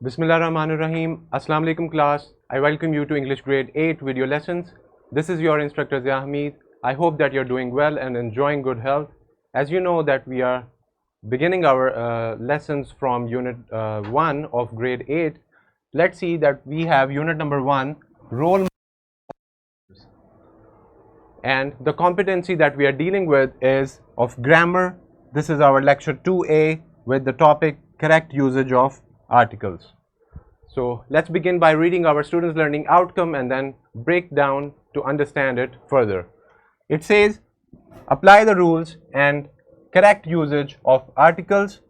Bismillahirrahmanirrahim. Assalamu alaikum class. I welcome you to English grade 8 video lessons. This is your instructor Zia Hamid. I hope that you're doing well and enjoying good health. As you know that we are beginning our lessons from unit 1 of grade 8. Let's see that we have unit number 1, role models. And the competency that we are dealing with is of grammar. This is our lecture 2A with the topic correct usage of articles. So let's begin by reading our students' learning outcome and then break down to understand it further. It says, apply the rules and correct usage of articles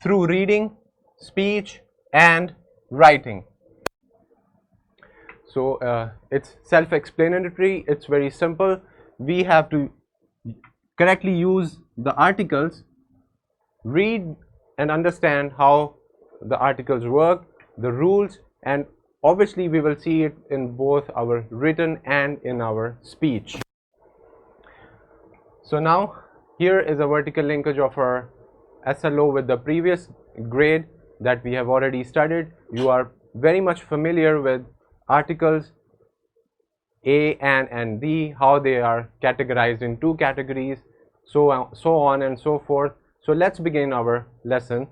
through reading, speech and writing. So it's self-explanatory, it's very simple. We have to correctly use the articles, read and understand how the articles work, the rules, and obviously we will see it in both our written and in our speech. So now here is a vertical linkage of our SLO with the previous grade that we have already studied. You are very much familiar with articles A and the, how they are categorized in two categories, so on and so forth. So let's begin our lesson.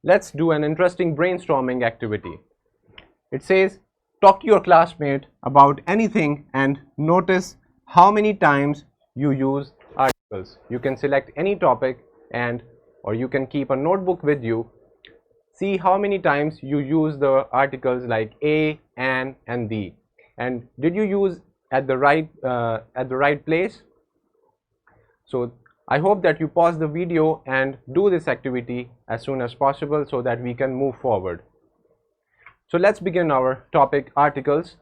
Let's do an interesting brainstorming activity. It says, talk to your classmate about anything and notice how many times you use articles. You can select any topic or you can keep a notebook with you. See how many times you use the articles like a, and the. And did you use at the right place? So I hope that you pause the video and do this activity as soon as possible so that we can move forward. So let's begin our topic, articles.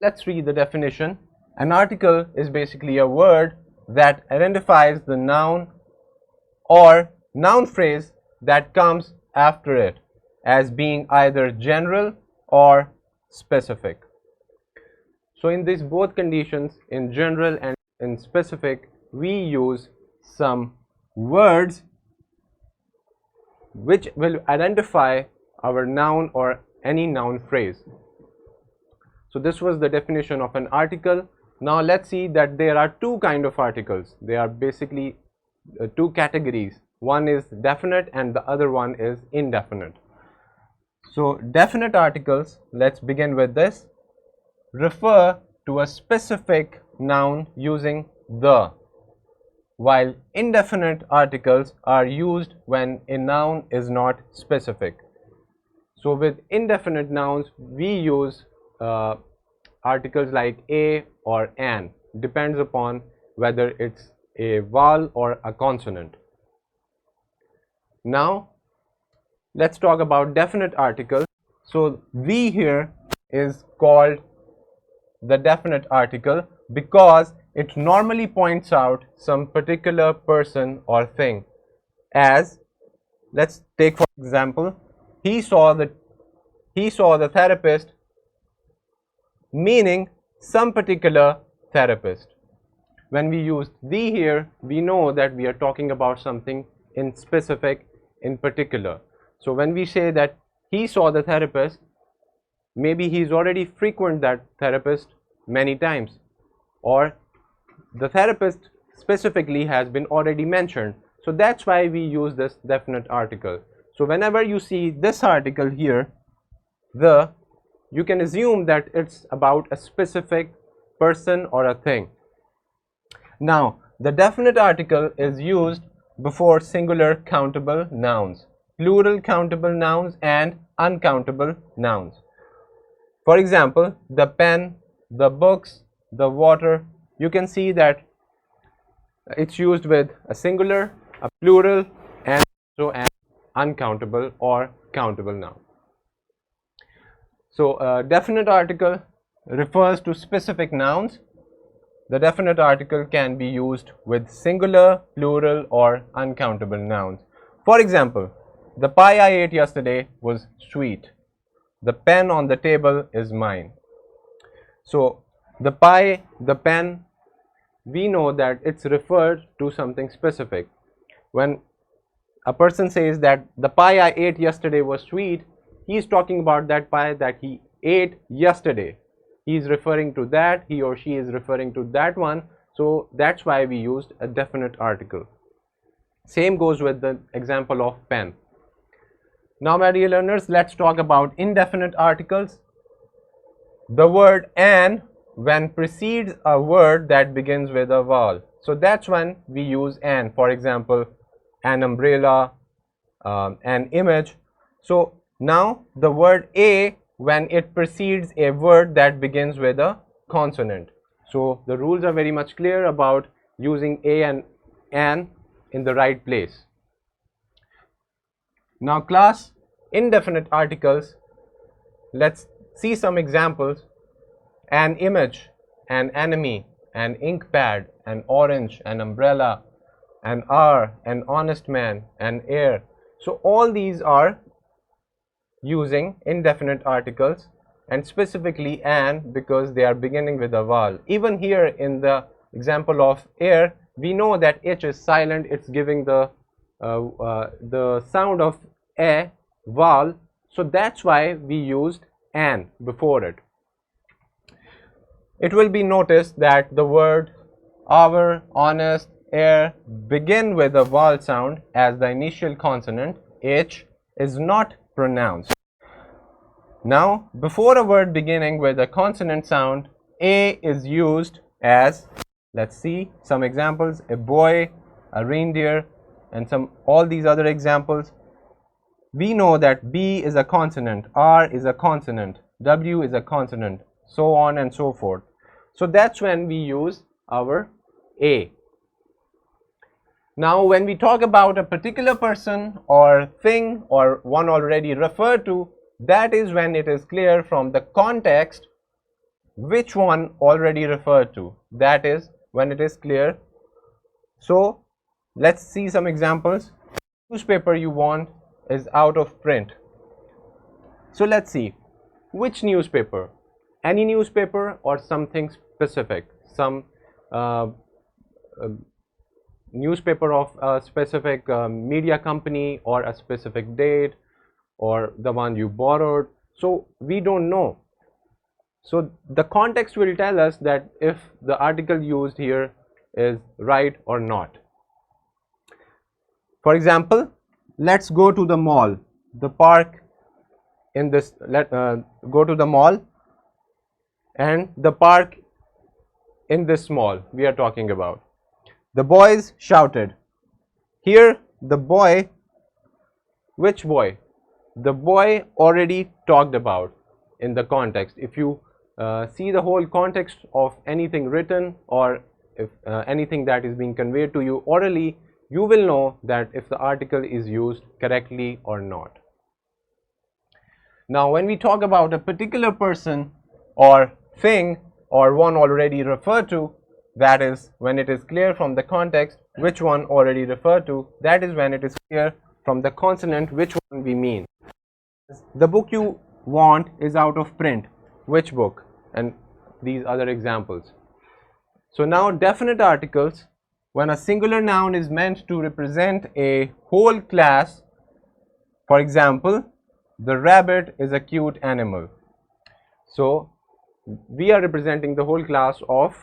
Let's read the definition. An article is basically a word that identifies the noun or noun phrase that comes after it as being either general or specific. So in these both conditions, in general and in specific, we use some words which will identify our noun or any noun phrase. So this was the definition of an article. Now let's see that there are two kinds of articles. They are basically two categories. One is definite and the other one is indefinite. So definite articles, let's begin with this, refer to a specific noun using the, while indefinite articles are used when a noun is not specific. So with indefinite nouns, we use articles like a or an, depends upon whether it's a vowel or a consonant. Now let's talk about definite articles. So the here is called the definite article because it normally points out some particular person or thing. As, let's take for example, he saw the therapist, meaning some particular therapist. When we use the here, we know that we are talking about something in specific, in particular. So when we say that he saw the therapist, maybe he's already frequented that therapist many times, or the therapist specifically has been already mentioned. So that's why we use this definite article. So whenever you see this article here, you can assume that it's about a specific person or a thing. Now the definite article is used before singular countable nouns, plural countable nouns and uncountable nouns. For example, the pen, the books, the water, you can see that it's used with a singular, a plural and also an uncountable or countable noun. So a definite article refers to specific nouns. The definite article can be used with singular, plural or uncountable nouns. For example, the pie I ate yesterday was sweet. The pen on the table is mine. So the pie, the pen, we know that it's referred to something specific. When a person says that the pie I ate yesterday was sweet, he is talking about that pie that he ate yesterday. He is referring to that, he or she is referring to that one. So that's why we used a definite article. Same goes with the example of pen. Now, my dear learners, let's talk about indefinite articles. The word an when precedes a word that begins with a vowel. So that's when we use an. For example, an umbrella, an image. So now the word a when it precedes a word that begins with a consonant. So the rules are very much clear about using a and an in the right place. Now class, indefinite articles, let's see some examples. An image, an enemy, an ink pad, an orange, an umbrella, an hour, an honest man, an heir. So all these are using indefinite articles, and specifically an because they are beginning with a vowel. Even here in the example of heir, we know that h is silent, it's giving the sound of a vowel, so that's why we used an before it. It will be noticed that the word hour, honest, heir begin with a vowel sound as the initial consonant h is not pronounced. Now, before a word beginning with a consonant sound, a is used as, let's see some examples, a boy, a reindeer, and all these other examples. We know that b is a consonant, r is a consonant, w is a consonant, so on and so forth. So that's when we use our a. Now, when we talk about a particular person or thing or one already referred to, that is when it is clear from the context which one already referred to. That is when it is clear. So let's see some examples. Newspaper you want is out of print. So let's see which newspaper. Any newspaper or something specific, some newspaper of a specific media company or a specific date or the one you borrowed. So we don't know. So the context will tell us that if the article used here is right or not. For example, let's go to the mall, the park in this, go to the mall and the park in this mall we are talking about. The boys shouted. Here the boy, which boy? The boy already talked about in the context. If you see the whole context of anything written or if anything that is being conveyed to you orally, you will know that if the article is used correctly or not. Now, when we talk about a particular person or thing or one already referred to, that is when it is clear from the context which one already referred to, that is when it is clear from the consonant which one we mean. The book you want is out of print. Which book? And these other examples. So now definite articles, when a singular noun is meant to represent a whole class. For example, the rabbit is a cute animal. So we are representing the whole class of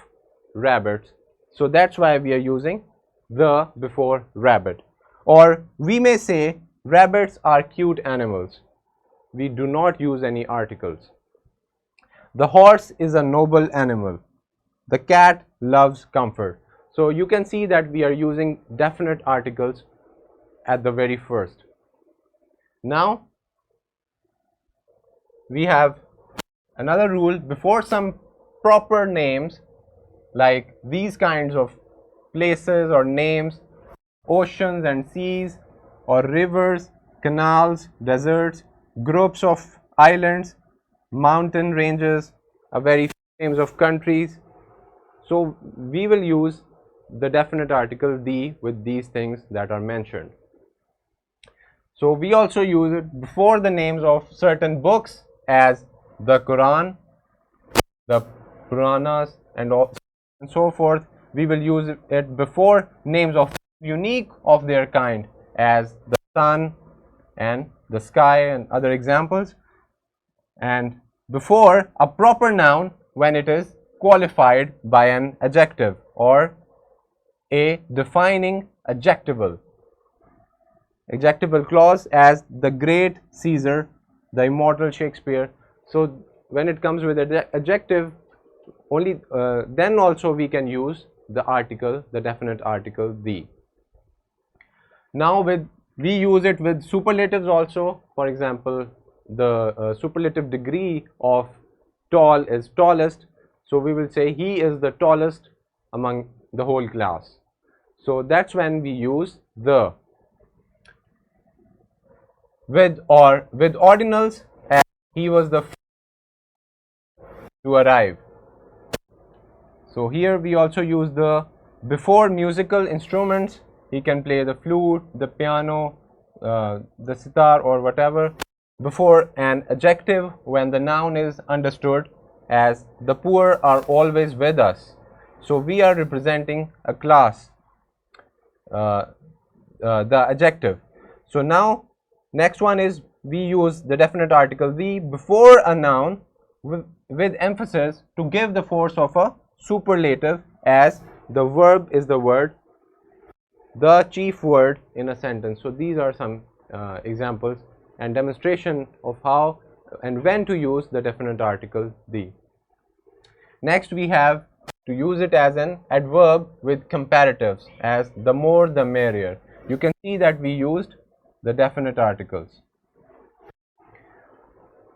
rabbits. So that's why we are using the before rabbit. Or we may say rabbits are cute animals. We do not use any articles. The horse is a noble animal. The cat loves comfort. So you can see that we are using definite articles at the very first. Now we have another rule. Before some proper names like these kinds of places or names, oceans and seas or rivers, canals, deserts, groups of islands, mountain ranges, a very few names of countries. So we will use the definite article the with these things that are mentioned. So we also use it before the names of certain books as the Quran, the Puranas and so forth. We will use it before names of unique of their kind as the sun and the sky and other examples. And before a proper noun when it is qualified by an adjective or a defining adjectival clause, as the great Caesar, the immortal Shakespeare. So when it comes with an adjective, only then also we can use the article, the definite article the. Now we use it with superlatives also. For example, the superlative degree of tall is tallest, so we will say he is the tallest among the whole class. So that's when we use the. With ordinals, as he was the first to arrive. So here we also use the before musical instruments. He can play the flute, the piano, the sitar or whatever. Before an adjective when the noun is understood, as the poor are always with us. So we are representing a class, the adjective. So now next one is we use the definite article the before a noun with emphasis to give the force of a superlative, as the verb is the word, the chief word in a sentence. So these are some examples and demonstration of how and when to use the definite article the. Next we have to use it as an adverb with comparatives, as the more the merrier. You can see that we used the definite articles.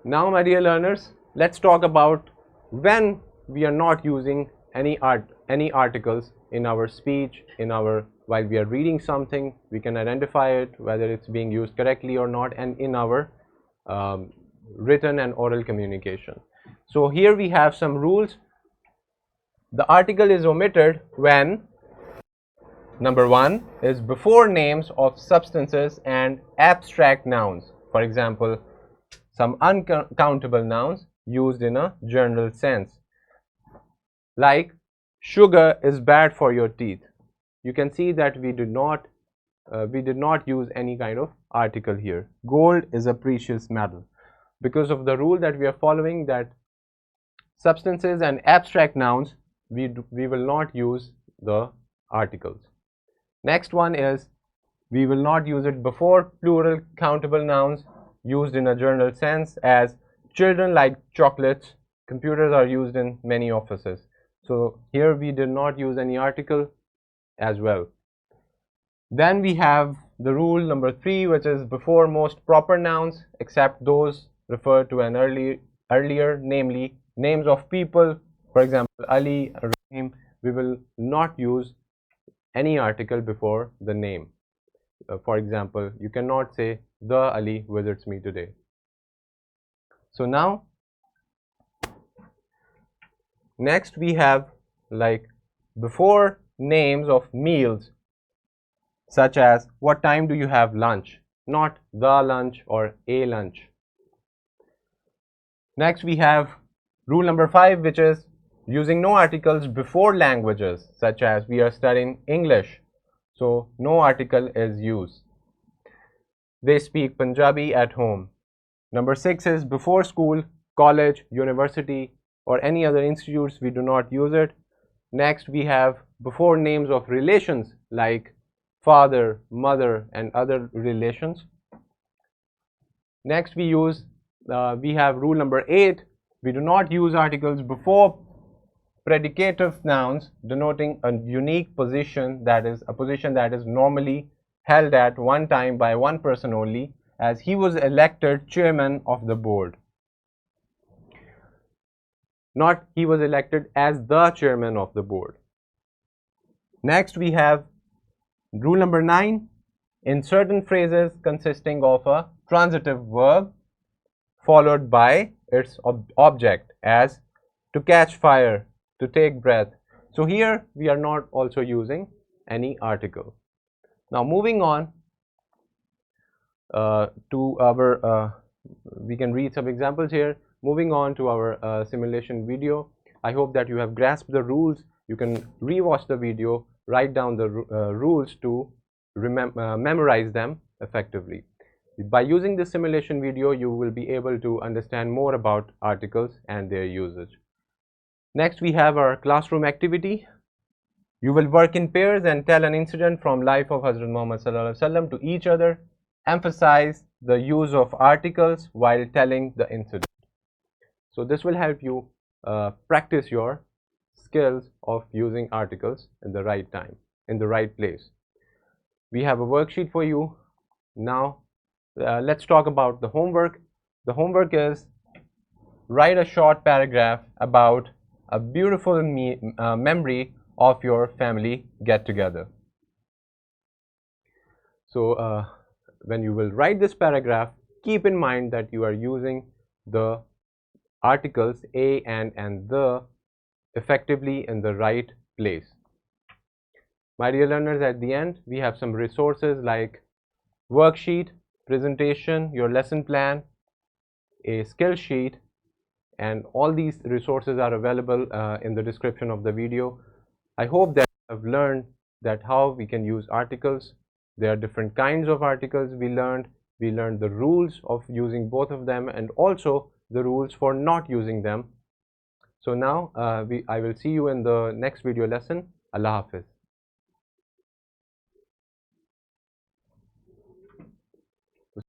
Now my dear learners, let's talk about when we are not using any articles in our speech, while we are reading something, we can identify it whether it's being used correctly or not, and in our written and oral communication. So here we have some rules. The article is omitted when number 1 is before names of substances and abstract nouns. For example, some uncountable nouns used in a general sense, like sugar is bad for your teeth. You can see that we did not use any kind of article here. Gold is a precious metal, because of the rule that we are following, that substances and abstract nouns we will not use the articles. Next one is we will not use it before plural countable nouns used in a general sense, as children like chocolates, computers are used in many offices. So here we did not use any article as well. Then we have the rule number 3, which is before most proper nouns except those referred to an earlier, namely names of people. For example, Ali, Rahim, we will not use any article before the name. For example, you cannot say the Ali visits me today. So now next we have like before names of meals, such as what time do you have lunch, not the lunch or a lunch. Next we have rule number 5, which is using no articles before languages, such as we are studying English, so no article is used. They speak Punjabi at home. Number 6 is before school, college, university or any other institutes, we do not use it. Next we have before names of relations like father, mother and other relations. Next we have rule number 8, we do not use articles before predicative nouns denoting a unique position, that is a position that is normally held at one time by one person only, as he was elected chairman of the board, not he was elected as the chairman of the board. Next we have rule number 9, in certain phrases consisting of a transitive verb followed by its object, as to catch fire, to take breath. So here we are not also using any article. Now moving on to our, we can read some examples here. Moving on to our simulation video. I hope that you have grasped the rules. You can re-watch the video, write down the rules to memorize them effectively. By using this simulation video, you will be able to understand more about articles and their usage. Next, we have our classroom activity. You will work in pairs and tell an incident from life of Hazrat Muhammad Sallallahu Alaihi Wasallam to each other. Emphasize the use of articles while telling the incident. So this will help you practice your skills of using articles in the right time, in the right place. We have a worksheet for you. Now let's talk about the homework. The homework is write a short paragraph about a beautiful memory of your family get-together. So when you will write this paragraph, keep in mind that you are using the articles a and the effectively in the right place. My dear learners, at the end we have some resources like worksheet, presentation, your lesson plan, a skill sheet, and all these resources are available in the description of the video. I hope that you have learned that how we can use articles. There are different kinds of articles we learned. We learned the rules of using both of them and also the rules for not using them. So now I will see you in the next video lesson. Allah Hafiz.